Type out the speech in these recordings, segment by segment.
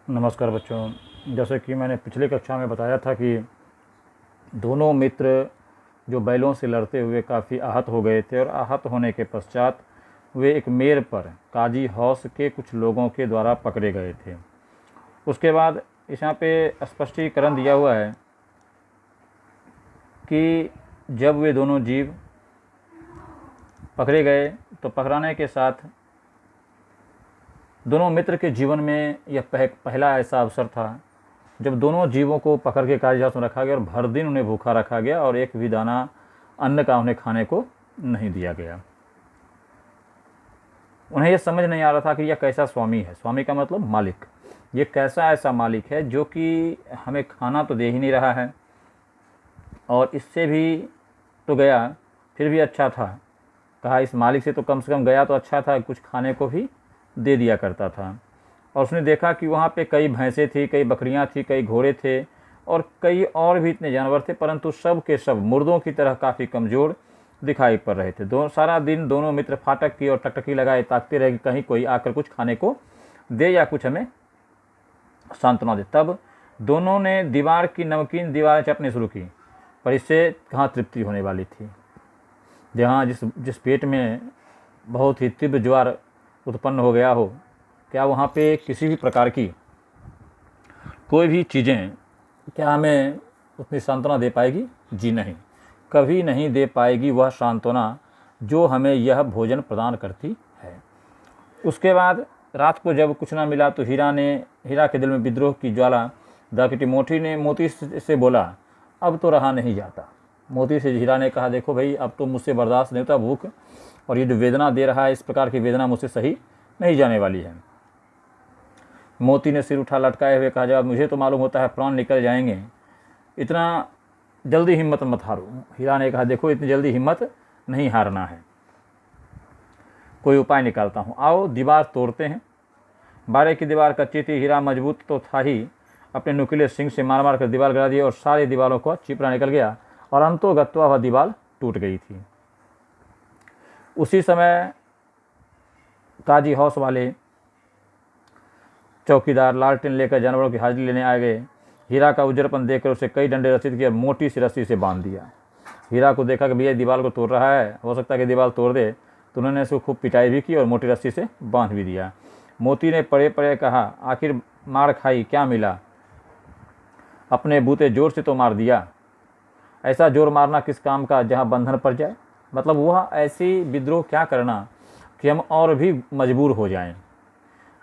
नमस्कार बच्चों। जैसे कि मैंने पिछली कक्षा में बताया था कि दोनों मित्र जो बैलों से लड़ते हुए काफ़ी आहत हो गए थे और आहत होने के पश्चात वे एक मेर पर काजी हौस के कुछ लोगों के द्वारा पकड़े गए थे। उसके बाद इस यहाँ पे स्पष्टीकरण दिया हुआ है कि जब वे दोनों जीव पकड़े गए तो पकड़ाने के साथ दोनों मित्र के जीवन में यह पहला ऐसा अवसर था जब दोनों जीवों को पकड़ के कारागार में रखा गया और भर दिन उन्हें भूखा रखा गया और एक भी दाना अन्न का उन्हें खाने को नहीं दिया गया। उन्हें यह समझ नहीं आ रहा था कि यह कैसा स्वामी है। स्वामी का मतलब मालिक। ये कैसा ऐसा मालिक है जो कि हमें खाना तो दे ही नहीं रहा है और इससे भी तो गया फिर भी अच्छा था। कहा इस मालिक से तो कम से कम गया तो अच्छा था, कुछ खाने को भी दे दिया करता था। और उसने देखा कि वहाँ पे कई भैंसें थी, कई बकरियाँ थी, कई घोड़े थे और कई और भी इतने जानवर थे, परंतु सब के सब मुर्दों की तरह काफ़ी कमज़ोर दिखाई पड़ रहे थे। सारा दिन दोनों मित्र फाटक की और टकटकी लगाए ताकते रहे कि कहीं कोई आकर कुछ खाने को दे या कुछ हमें सांत्वना दे। तब दोनों ने दीवार की नमकीन दीवारें चपनी शुरू की, पर इससे कहाँ तृप्ति होने वाली थी। जहाँ जिस पेट में बहुत ही तीव्र ज्वार उत्पन्न हो गया हो, क्या वहाँ पे किसी भी प्रकार की कोई भी चीज़ें क्या हमें उतनी सांत्वना दे पाएगी? जी नहीं, कभी नहीं दे पाएगी वह सांत्वना जो हमें यह भोजन प्रदान करती है। उसके बाद रात को जब कुछ ना मिला तो हीरा के दिल में विद्रोह की ज्वाला दाखिटी। मोती से बोला, अब तो रहा नहीं जाता। मोती से हीरा ने कहा, देखो भाई, अब तो मुझसे बर्दाश्त नहीं होता भूख, और ये जो वेदना दे रहा है इस प्रकार की वेदना मुझसे सही नहीं जाने वाली है। मोती ने सिर उठा लटकाए हुए कहा, जब मुझे तो मालूम होता है प्राण निकल जाएंगे, इतना जल्दी हिम्मत मत हारो। हीरा ने कहा, देखो इतनी जल्दी हिम्मत नहीं हारना है, कोई उपाय निकालता हूँ, आओ दीवार तोड़ते हैं। बारे की दीवार कच्ची थी, हीरा मजबूत तो था ही, अपने नुकीले सिंह से मार मार कर दीवार गिरा दी और सारी दीवारों को चिपड़ा निकल गया और अंतोगत्वा वह दीवार टूट गई थी। उसी समय काजी हौस वाले चौकीदार लालटेन लेकर जानवरों की हाजिरी लेने आ गए। हीरा का उजरपन देखकर उसे कई डंडे रसीद किए, मोटी सी रस्सी से बांध दिया। हीरा को देखा कि भैया दीवार को तोड़ रहा है, हो सकता है कि दीवार तोड़ दे, तो उन्होंने उसको खूब पिटाई भी की और मोटी रस्सी से बांध भी दिया। मोती ने पड़े पड़े कहा, आखिर मार खाई, क्या मिला? अपने बूते जोर से तो मार दिया। ऐसा जोर मारना किस काम का जहाँ बंधन पड़ जाए? मतलब वह ऐसी विद्रोह क्या करना कि हम और भी मजबूर हो जाएं।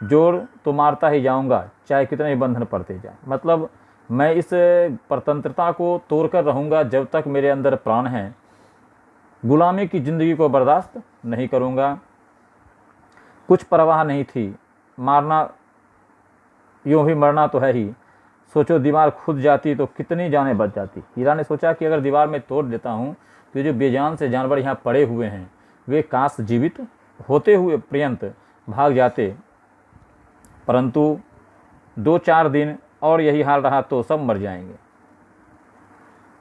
जोर तो मारता ही जाऊंगा चाहे कितने ही बंधन पड़ते जाए। मतलब मैं इस परतंत्रता को तोड़कर रहूंगा जब तक मेरे अंदर प्राण है। गुलामी की ज़िंदगी को बर्दाश्त नहीं करूंगा। कुछ परवाह नहीं थी, मारना यूँ भी मरना तो है ही। सोचो दीवार खुद जाती तो कितनी जानें बच जाती। हीरा ने सोचा कि अगर दीवार में तोड़ देता हूँ तो जो बेजान से जानवर यहाँ पड़े हुए हैं वे काश जीवित होते हुए पर्यंत भाग जाते, परंतु 2-4 दिन और यही हाल रहा तो सब मर जाएंगे।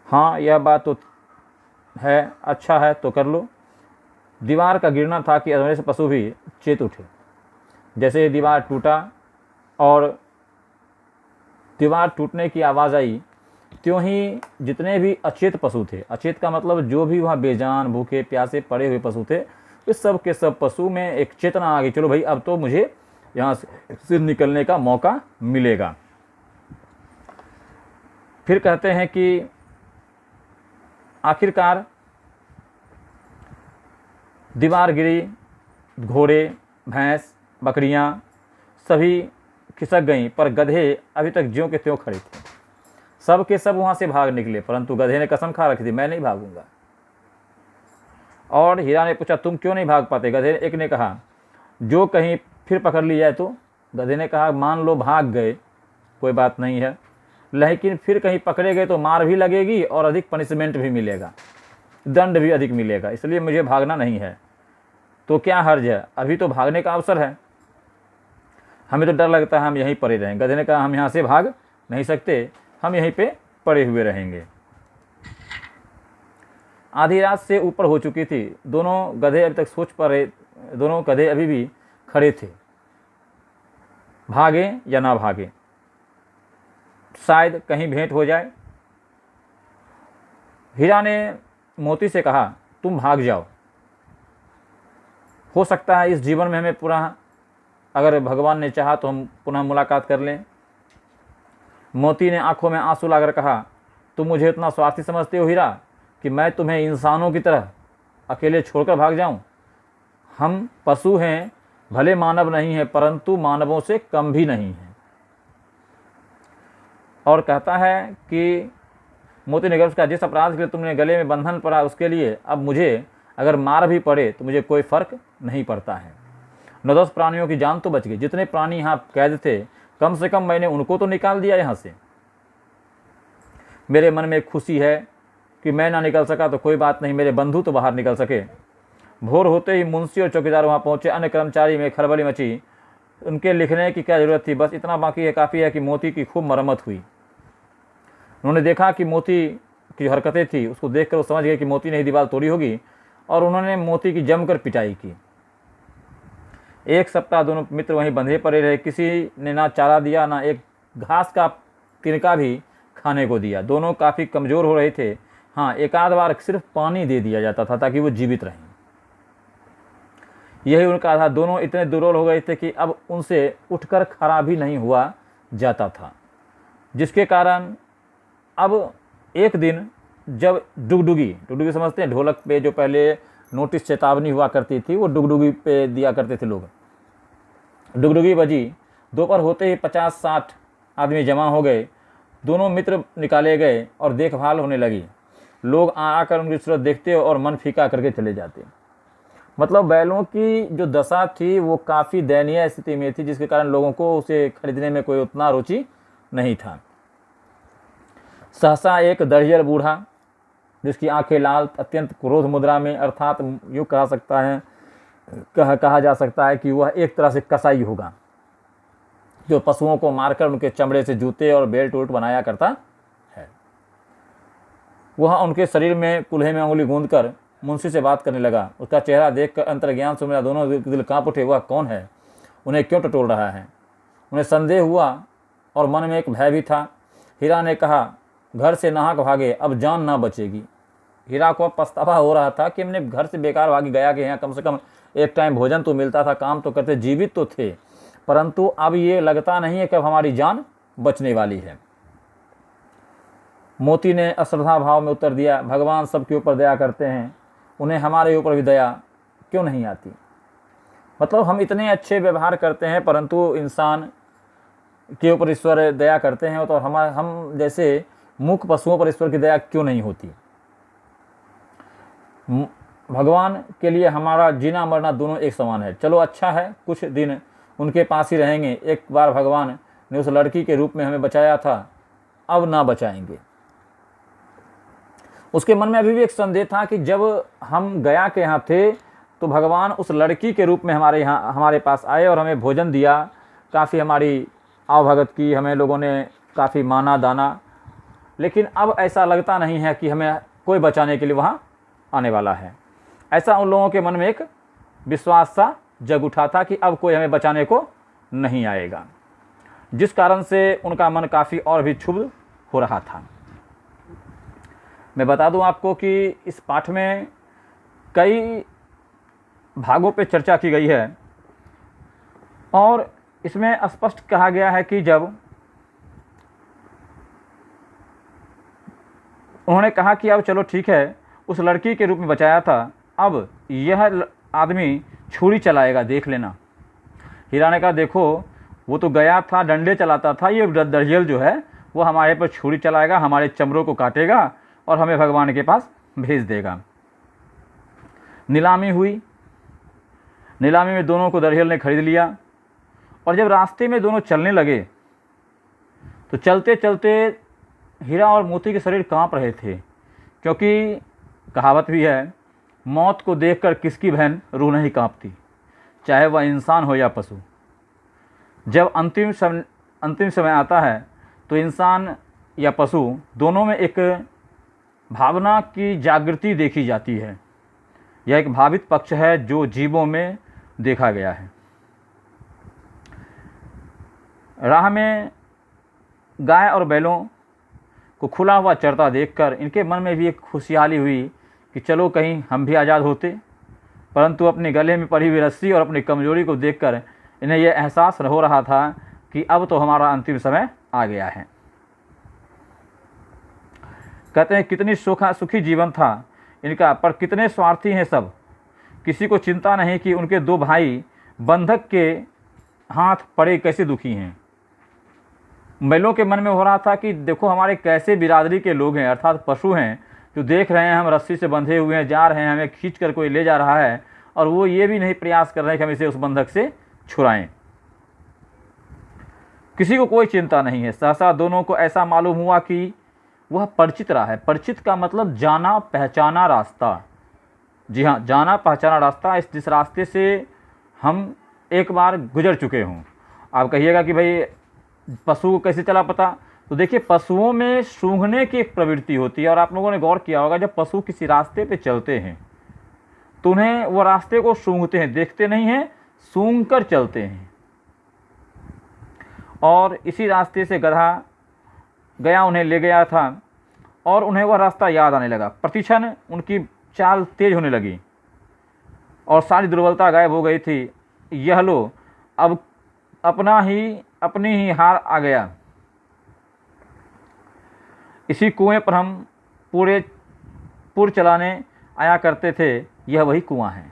हाँ, यह बात तो है, अच्छा है तो कर लो। दीवार का गिरना था कि अधमरे से पशु भी चेत उठे। जैसे ही दीवार टूटा और दीवार टूटने की आवाज़ आई, त्यों ही जितने भी अचेत पशु थे, अचेत का मतलब जो भी वहाँ बेजान भूखे प्यासे पड़े हुए पशु थे, इस सब के सब पशु में एक चेतना आ गई, चलो भाई अब तो मुझे यहाँ से निकलने का मौका मिलेगा। फिर कहते हैं कि आखिरकार दीवार गिरी, घोड़े, भैंस, बकरियाँ सभी खिसक गईं, पर गधे अभी तक ज्यों के त्यों खड़े थे। सब के सब वहाँ से भाग निकले, परंतु गधे ने कसम खा रखी थी, मैं नहीं भागूंगा। और हीरा ने पूछा, तुम क्यों नहीं भाग पाते? गधे एक ने कहा, जो कहीं फिर पकड़ ली जाए तो? गधे ने कहा, मान लो भाग गए, कोई बात नहीं है, लेकिन फिर कहीं पकड़े गए तो मार भी लगेगी और अधिक पनिशमेंट भी मिलेगा, दंड भी अधिक मिलेगा, इसलिए मुझे भागना नहीं है। तो क्या हर्ज है, अभी तो भागने का अवसर है, हमें तो डर लगता है हम यहीं पड़े रहें। गधे ने कहा, हम यहाँ से भाग नहीं सकते, हम यहीं पे पड़े हुए रहेंगे। आधी रात से ऊपर हो चुकी थी। दोनों गधे अभी तक सोच पा रहे, दोनों गधे अभी भी खड़े थे, भागे या ना भागे। शायद कहीं भेंट हो जाए। हीरा ने मोती से कहा, तुम भाग जाओ, हो सकता है इस जीवन में हमें पुनः, अगर भगवान ने चाहा तो हम पुनः मुलाकात कर लें। मोती ने आंखों में आंसू लाकर कहा, तुम मुझे इतना स्वार्थी समझते हो हीरा कि मैं तुम्हें इंसानों की तरह अकेले छोड़कर भाग जाऊं? हम पशु हैं, भले मानव नहीं हैं, परंतु मानवों से कम भी नहीं हैं। और कहता है कि मोती ने कहा, जिस अपराध के लिए तुमने गले में बंधन पड़ा उसके लिए अब मुझे अगर मार भी पड़े तो मुझे कोई फर्क नहीं पड़ता है। 9-10 प्राणियों की जान तो बच गई। जितने प्राणी यहाँ कैद थे, कम से कम मैंने उनको तो निकाल दिया यहाँ से। मेरे मन में खुशी है कि मैं ना निकल सका तो कोई बात नहीं, मेरे बंधु तो बाहर निकल सके। भोर होते ही मुंशी और चौकीदार वहाँ पहुँचे। अन्य कर्मचारी में खलबली मची। उनके लिखने की क्या ज़रूरत थी, बस इतना बाकी है, काफ़ी है कि मोती की खूब मरम्मत हुई। उन्होंने देखा कि मोती की हरकतें थी, उसको देखकर वो समझ गए कि मोती ने ही दीवार तोड़ी होगी, और उन्होंने मोती की जमकर पिटाई की। 1 सप्ताह दोनों मित्र वहीं बंधे पड़े रहे। किसी ने ना चारा दिया, ना एक घास का तिनका भी खाने को दिया। दोनों काफ़ी कमज़ोर हो रहे थे। हाँ, एक आध बार सिर्फ पानी दे दिया जाता था ताकि वो जीवित रहें। यही उनका था। दोनों इतने दुर्बल हो गए थे कि अब उनसे उठकर खड़ा भी नहीं हुआ जाता था, जिसके कारण अब एक दिन जब डुगडुगी समझते हैं, ढोलक पे जो पहले नोटिस चेतावनी हुआ करती थी, वो डुगडुगी पे दिया करते थे लोग। डुगडुगी बजी। दोपहर होते ही 50-60 आदमी जमा हो गए। दोनों मित्र निकाले गए और देखभाल होने लगी। लोग आकर उनकी सूरत देखते और मन फीका करके चले जाते। मतलब बैलों की जो दशा थी वो काफ़ी दयनीय स्थिति में थी, जिसके कारण लोगों को उसे खरीदने में कोई उतना रुचि नहीं था। सहसा एक दरियल बूढ़ा, जिसकी आंखें लाल, अत्यंत क्रोध मुद्रा में, अर्थात यूँ कहा जा सकता है कि वह एक तरह से कसाई होगा, जो पशुओं को मारकर उनके चमड़े से जूते और बेल्ट उल्ट बनाया करता है। वह उनके शरीर में कुल्हे में उंगली गूंदकर मुंशी से बात करने लगा। उसका चेहरा देखकर अंतर्ज्ञान से मेरा दोनों दिल कांप उठे। वह कौन है? उन्हें क्यों टटोल रहा है? उन्हें संदेह हुआ और मन में एक भय भी था। हीरा ने कहा, घर से नाहक भागे, अब जान ना बचेगी। हीरा को पछतावा हो रहा था कि हमने घर से बेकार भागी गया कि यहाँ कम से कम एक टाइम भोजन तो मिलता था, काम तो करते, जीवित तो थे, परंतु अब ये लगता नहीं है कि अब हमारी जान बचने वाली है। मोती ने अश्रद्धा भाव में उत्तर दिया, भगवान सबके ऊपर दया करते हैं, उन्हें हमारे ऊपर भी दया क्यों नहीं आती? मतलब हम इतने अच्छे व्यवहार करते हैं परंतु इंसान के ऊपर ईश्वर दया करते हैं, तो हम जैसे मूक पशुओं पर ईश्वर की दया क्यों नहीं होती? भगवान के लिए हमारा जीना मरना दोनों एक समान है। चलो अच्छा है, कुछ दिन उनके पास ही रहेंगे। एक बार भगवान ने उस लड़की के रूप में हमें बचाया था, अब ना बचाएंगे। उसके मन में अभी भी एक संदेह था कि जब हम गया के यहाँ थे तो भगवान उस लड़की के रूप में हमारे पास आए और हमें भोजन दिया, काफ़ी हमारी आवभगत की, हमें लोगों ने काफ़ी माना दाना। लेकिन अब ऐसा लगता नहीं है कि हमें कोई बचाने के लिए वहाँ आने वाला है। ऐसा उन लोगों के मन में एक विश्वास सा जग उठा था कि अब कोई हमें बचाने को नहीं आएगा, जिस कारण से उनका मन काफ़ी और भी क्षुब्ध हो रहा था। मैं बता दूं आपको कि इस पाठ में कई भागों पे चर्चा की गई है और इसमें स्पष्ट कहा गया है कि जब उन्होंने कहा कि अब चलो ठीक है, उस लड़की के रूप में बचाया था, अब यह आदमी छुरी चलाएगा, देख लेना। हीरा ने कहा, देखो वो तो गया था, डंडे चलाता था, ये दरियल जो है वो हमारे पर छुरी चलाएगा, हमारे चमड़ों को काटेगा और हमें भगवान के पास भेज देगा। नीलामी हुई। नीलामी में दोनों को दरियल ने खरीद लिया और जब रास्ते में दोनों चलने लगे तो चलते चलते हीरा और मोती के शरीर कांप रहे थे, क्योंकि कहावत भी है, मौत को देखकर किसकी बहन रूह नहीं कांपती, चाहे वह इंसान हो या पशु। जब अंतिम समय आता है तो इंसान या पशु दोनों में एक भावना की जागृति देखी जाती है। यह एक भावित पक्ष है जो जीवों में देखा गया है। राह में गाय और बैलों को खुला हुआ चरता देखकर इनके मन में भी एक खुशहाली हुई कि चलो कहीं हम भी आज़ाद होते। परंतु अपने गले में पड़ी हुई रस्सी और अपनी कमज़ोरी को देखकर इन्हें यह एहसास हो रहा था कि अब तो हमारा अंतिम समय आ गया है। कहते हैं कितनी सुखी जीवन था इनका, पर कितने स्वार्थी हैं सब। किसी को चिंता नहीं कि उनके 2 भाई बंधक के हाथ पड़े कैसे दुखी हैं। बैलों के मन में हो रहा था कि देखो हमारे कैसे बिरादरी के लोग हैं, अर्थात पशु हैं, जो देख रहे हैं हम रस्सी से बंधे हुए हैं, जा रहे हैं, हमें खींच कर कोई ले जा रहा है, और वो ये भी नहीं प्रयास कर रहे हैं कि हम इसे उस बंधक से छुड़ाएं। किसी को कोई चिंता नहीं है। सहसा दोनों को ऐसा मालूम हुआ कि वह परिचित रहा है। परिचित का मतलब जाना पहचाना रास्ता। जी हाँ, जाना पहचाना रास्ता, जिस रास्ते से हम एक बार गुजर चुके हों। आप कहिएगा कि भाई पशु को कैसे चला पता, तो देखिए पशुओं में सूंघने की एक प्रवृत्ति होती है, और आप लोगों ने गौर किया होगा जब पशु किसी रास्ते पे चलते हैं तो उन्हें वो रास्ते को सूंघते हैं, देखते नहीं हैं, सूंघ कर चलते हैं। और इसी रास्ते से गधा गया, उन्हें ले गया था, और उन्हें वह रास्ता याद आने लगा। प्रतिक्षण उनकी चाल तेज होने लगी और सारी दुर्बलता गायब हो गई थी। यह लो, अब अपनी ही हार आ गया। इसी कुएं पर हम पुर चलाने आया करते थे, यह वही कुआं है।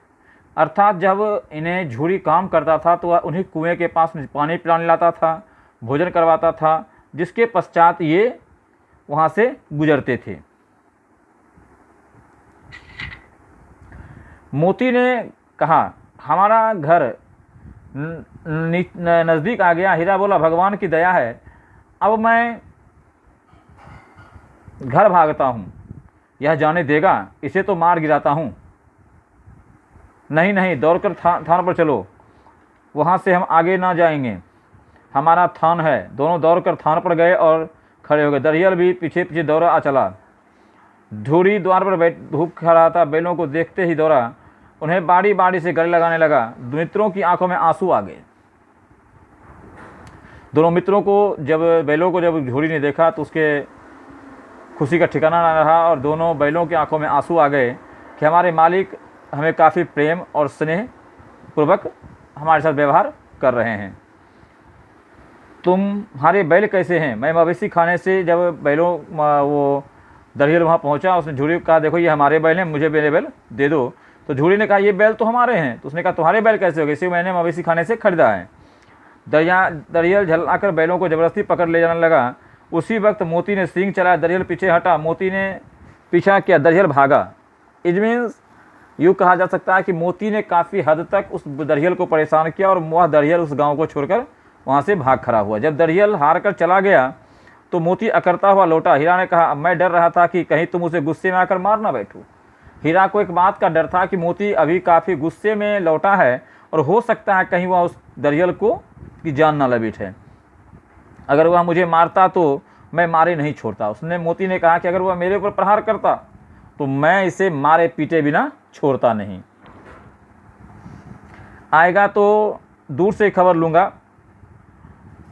अर्थात जब इन्हें झूरी काम करता था तो वह उन्हीं कुएं के पास पानी पिलाने लाता था, भोजन करवाता था, जिसके पश्चात ये वहाँ से गुजरते थे। मोती ने कहा हमारा घर नज़दीक आ गया। हीरा बोला भगवान की दया है, अब मैं घर भागता हूँ, यह जाने देगा, इसे तो मार गिराता हूँ। नहीं नहीं, दौड़कर थान पर चलो, वहाँ से हम आगे ना जाएंगे, हमारा थान है। दोनों दौड़कर थान पर गए और खड़े हो गए। दरियल भी पीछे पीछे दौड़ा आ चला। धूरी द्वार पर धूप खड़ा था, बैलों को देखते ही दौड़ा, उन्हें बाड़ी बाड़ी से गले लगाने लगा। मित्रों की आंखों में आंसू आ गए। दोनों मित्रों को बैलों को जब घोड़ी ने देखा तो उसके खुशी का ठिकाना ना रहा, और दोनों बैलों की आंखों में आंसू आ गए कि हमारे मालिक हमें काफ़ी प्रेम और स्नेह पूर्वक हमारे साथ व्यवहार कर रहे हैं। तुम्हारे बैल कैसे हैं? मैं मवेशी खाने से जब बैलों वो दरियल वहाँ पहुँचा, उसने झूरी को कहा देखो ये हमारे बैल हैं, मुझे मेरे बैल दे दो। तो झूरी ने कहा ये बैल तो हमारे हैं। तो उसने कहा तुम्हारे बैल कैसे हो गए? इसे मैंने मवेशी खाने से खरीदा है। दरियल झल्लाकर बैलों को ज़बरदस्ती पकड़ ले जाने लगा। उसी वक्त मोती ने सींग चलाया, दरियल पीछे हटा, मोती ने पीछा किया, दरियल भागा। इट मीन्स यूँ कहा जा सकता है कि मोती ने काफ़ी हद तक उस दरियल को परेशान किया, और वह दरियल उस गाँव को छोड़कर वहाँ से भाग खड़ा हुआ। जब दरियल हार कर चला गया तो मोती अकड़ता हुआ लौटा। हीरा ने कहा मैं डर रहा था कि कहीं तुम उसे गुस्से में आकर मार ना बैठो। हीरा को एक बात का डर था कि मोती अभी काफ़ी गुस्से में लौटा है, और हो सकता है कहीं वह उस दरियल को की जान ना लपेटे। अगर वह मुझे मारता तो मैं मारे नहीं छोड़ता। मोती ने कहा कि अगर वह मेरे ऊपर प्रहार करता तो मैं इसे मारे पीटे बिना छोड़ता नहीं। आएगा तो दूर से खबर लूँगा,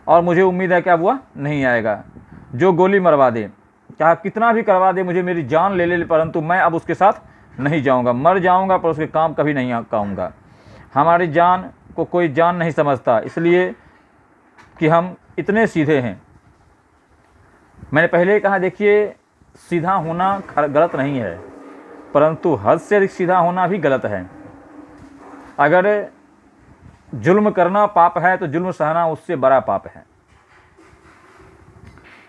और मुझे उम्मीद है कि अब वह नहीं आएगा। जो गोली मरवा दे, चाहे कितना भी करवा दे, मुझे मेरी जान ले ले, परंतु मैं अब उसके साथ नहीं जाऊंगा। मर जाऊंगा पर उसके काम कभी नहीं आऊँगा। हमारी जान को कोई जान नहीं समझता, इसलिए कि हम इतने सीधे हैं। मैंने पहले ही कहा देखिए सीधा होना गलत नहीं है, परंतु हद से अधिक सीधा होना भी गलत है। अगर जुल्म करना पाप है तो जुल्म सहना उससे बड़ा पाप है।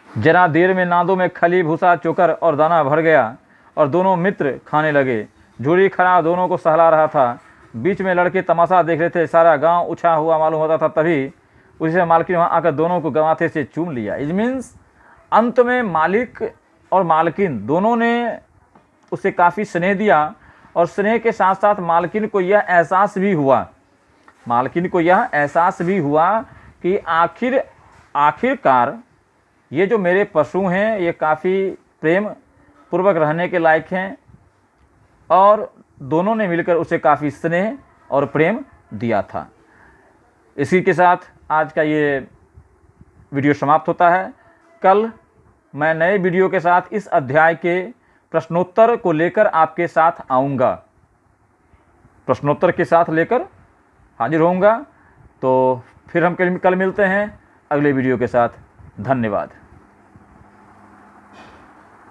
जरा देर में नादों में खली भूसा चोकर और दाना भर गया, और दोनों मित्र खाने लगे। झूरी खड़ा दोनों को सहला रहा था। बीच में लड़के तमाशा देख रहे थे। सारा गांव उछा हुआ मालूम होता था। तभी उसी से मालकिन वहाँ आकर दोनों को गवाथे से चूम लिया। इट मीन्स अंत में मालिक और मालकिन दोनों ने उसे काफ़ी स्नेह दिया, और स्नेह के साथ साथ मालकिन को यह एहसास भी हुआ कि आखिरकार ये जो मेरे पशु हैं ये काफ़ी प्रेम पूर्वक रहने के लायक हैं, और दोनों ने मिलकर उसे काफ़ी स्नेह और प्रेम दिया था। इसी के साथ आज का ये वीडियो समाप्त होता है। कल मैं नए वीडियो के साथ इस अध्याय के प्रश्नोत्तर को लेकर आपके साथ आऊँगा, प्रश्नोत्तर के साथ लेकर हाजिर होऊंगा। तो फिर हम कल मिलते हैं अगले वीडियो के साथ। धन्यवाद।